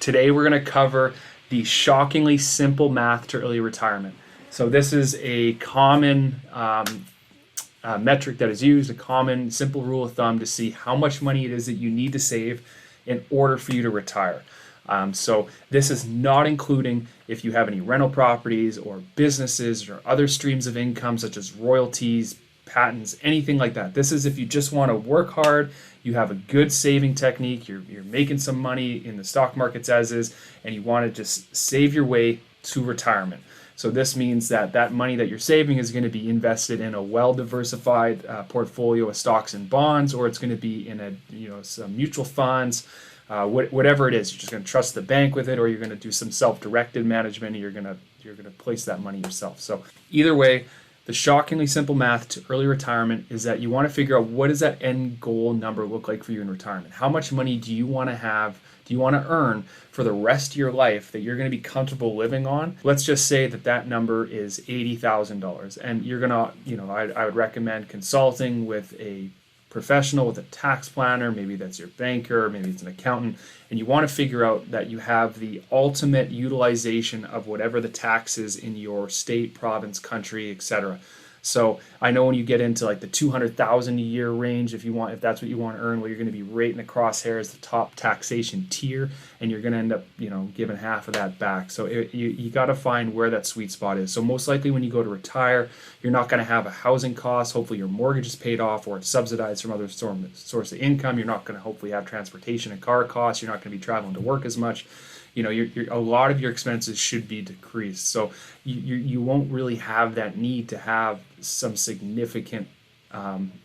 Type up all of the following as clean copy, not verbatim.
Today we're going to cover the shockingly simple math to early retirement. So this is a common metric that is used, a common simple rule of thumb to see how much money it is that you need to save in order for you to retire. So this is not including if you have any rental properties or businesses or other streams of income such as royalties, patents, anything like that. This is if you just want to work hard, you have a good saving technique, you're making some money in the stock markets as is, and you want to just save your way to retirement. So this means that that money that you're saving is going to be invested in a well-diversified portfolio of stocks and bonds, or it's going to be in some mutual funds. Whatever it is, you're just going to trust the bank with it, or you're going to do some self-directed management, and you're going to place that money yourself. So either way, the shockingly simple math to early retirement is that you want to figure out what does that end goal number look like for you in retirement. How much money do you want to have? Do you want to earn for the rest of your life that you're going to be comfortable living on? Let's just say that that number is $80,000, and you're going to, I would recommend consulting with a professional, with a tax planner, maybe that's your banker, maybe it's an accountant, and you want to figure out that you have the ultimate utilization of whatever the tax is in your state, province, country, etc. So I know when you get into like the 200,000 a year range, if that's what you want to earn, well, you're going to be right in the crosshairs, the top taxation tier, and you're going to end up, giving half of that back. So you got to find where that sweet spot is. So most likely when you go to retire, you're not going to have a housing cost. Hopefully your mortgage is paid off or it's subsidized from other source of income. You're not going to hopefully have transportation and car costs. You're not going to be traveling to work as much. A lot of your expenses should be decreased. So you won't really have that need to have some significant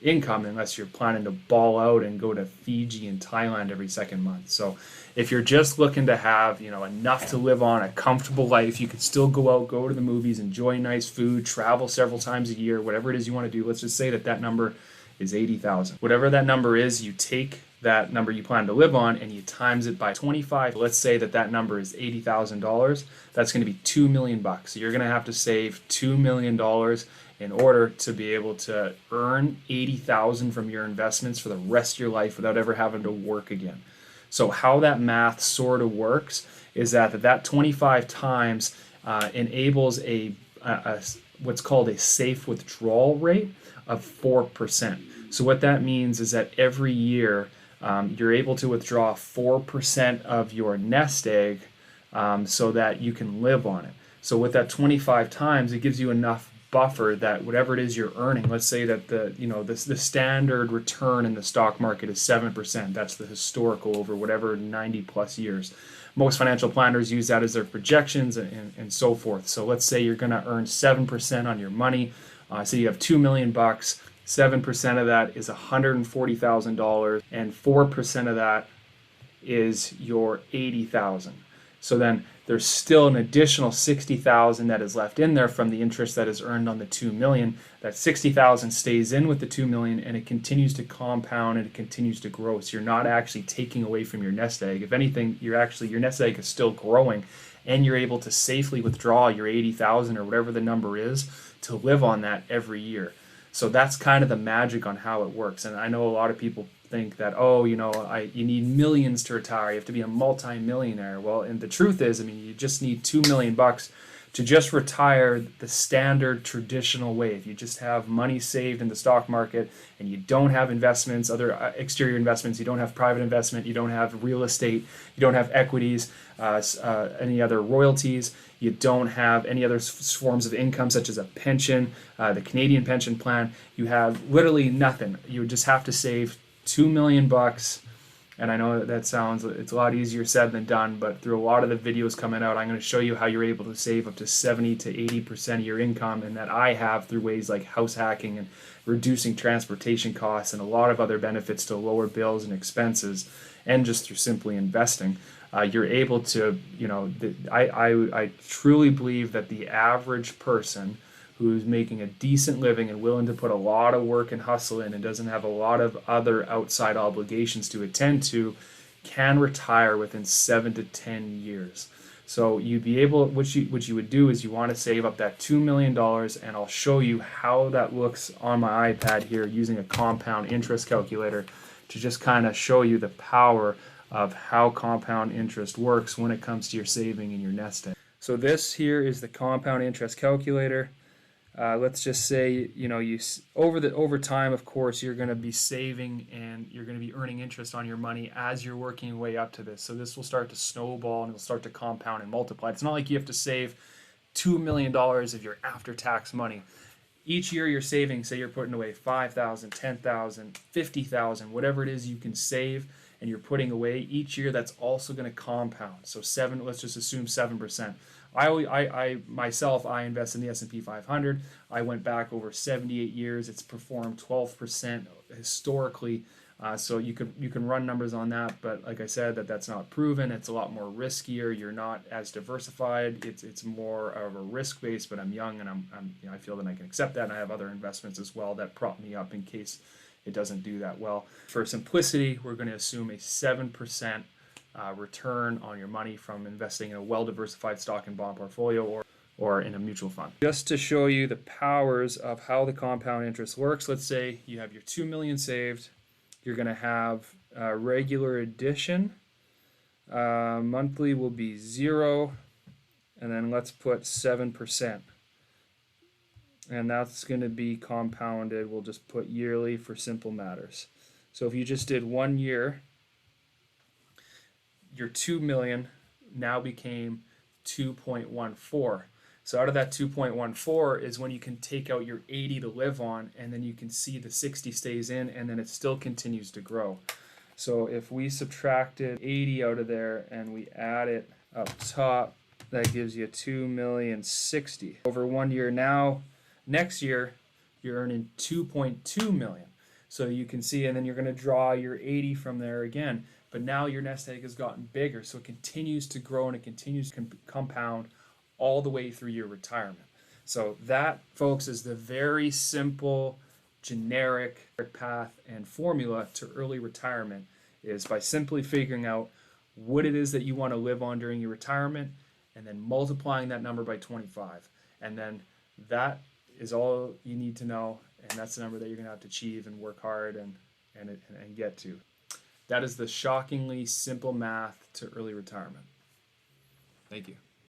income unless you're planning to ball out and go to Fiji and Thailand every second month. So if you're just looking to have, enough to live on, a comfortable life, you can still go out, go to the movies, enjoy nice food, travel several times a year, whatever it is you want to do. Let's just say that number is 80,000. Whatever that number is, you take that number you plan to live on and you times it by 25. Let's say that number is $80,000. That's going to be $2 million. So you're going to have to save $2 million in order to be able to earn $80,000 from your investments for the rest of your life without ever having to work again. So how that math sort of works is that 25 times enables a what's called a safe withdrawal rate of 4%. So what that means is that every year you're able to withdraw 4% of your nest egg so that you can live on it. So with that 25 times, it gives you enough buffer that whatever it is you're earning, let's say that the standard return in the stock market is 7%. That's the historical over whatever 90 plus years. Most financial planners use that as their projections and so forth. So let's say you're going to earn 7% on your money. So you have $2 million. 7% of that is $140,000, and 4% of that is your $80,000. So then there's still an additional $60,000 that is left in there from the interest that is earned on the $2 million. That $60,000 stays in with the $2 million, and it continues to compound and it continues to grow. So you're not actually taking away from your nest egg. If anything, your nest egg is still growing, and you're able to safely withdraw your $80,000 or whatever the number is to live on that every year. So that's kind of the magic on how it works. And I know a lot of people think that, you need millions to retire. You have to be a multi-millionaire. Well, and the truth is, you just need $2 million to just retire the standard traditional way. If you just have money saved in the stock market and you don't have investments, other exterior investments, you don't have private investment, you don't have real estate, you don't have equities, any other royalties, you don't have any other forms of income such as a pension, the Canadian pension plan, you have literally nothing. You would just have to save $2 million. And I know it's a lot easier said than done, but through a lot of the videos coming out, I'm going to show you how you're able to save up to 70 to 80% of your income, and that I have through ways like house hacking and reducing transportation costs and a lot of other benefits to lower bills and expenses, and just through simply investing. You're able to, I truly believe that the average person who's making a decent living and willing to put a lot of work and hustle in and doesn't have a lot of other outside obligations to attend to can retire within 7 to 10 years. So you'd be able, what you would do is you want to save up that $2 million, and I'll show you how that looks on my iPad here using a compound interest calculator to just kind of show you the power of how compound interest works when it comes to your saving and your nest egg. So this here is the compound interest calculator. Let's just say, you know, over time, of course, you're going to be saving and you're going to be earning interest on your money as you're working your way up to this. So this will start to snowball and it'll start to compound and multiply. It's not like you have to save $2 million of your after-tax money. Each year you're saving, say you're putting away 5,000, 10,000, 50,000, whatever it is you can save, and you're putting away each year. That's also going to compound. So let's just assume 7%. I myself, I invest in the S&P 500. I went back over 78 years. It's performed 12% historically. So you can run numbers on that, but like I said, that's not proven. It's a lot more riskier. You're not as diversified. It's more of a risk base. But I'm young and I feel that I can accept that. And I have other investments as well that prop me up in case it doesn't do that well. For simplicity, we're going to assume a 7% return on your money from investing in a well-diversified stock and bond portfolio or in a mutual fund. Just to show you the powers of how the compound interest works, let's say you have your $2 million saved. You're going to have regular addition. Monthly will be 0. And then let's put 7%. And that's going to be compounded. We'll just put yearly for simple matters. So if you just did 1 year, your 2 million now became 2.14. So out of that 2.14 is when you can take out your 80 to live on, and then you can see the 60 stays in, and then it still continues to grow. So if we subtracted 80 out of there and we add it up top, that gives you 2,060,000 over 1 year. Now, next year, you're earning 2.2 million. So you can see, and then you're going to draw your 80 from there again. But now your nest egg has gotten bigger, so it continues to grow and it continues to compound all the way through your retirement. So that, folks, is the very simple, generic path and formula to early retirement, is by simply figuring out what it is that you want to live on during your retirement and then multiplying that number by 25. And then that is all you need to know, and that's the number that you're going to have to achieve and work hard and get to. That is the shockingly simple math to early retirement. Thank you.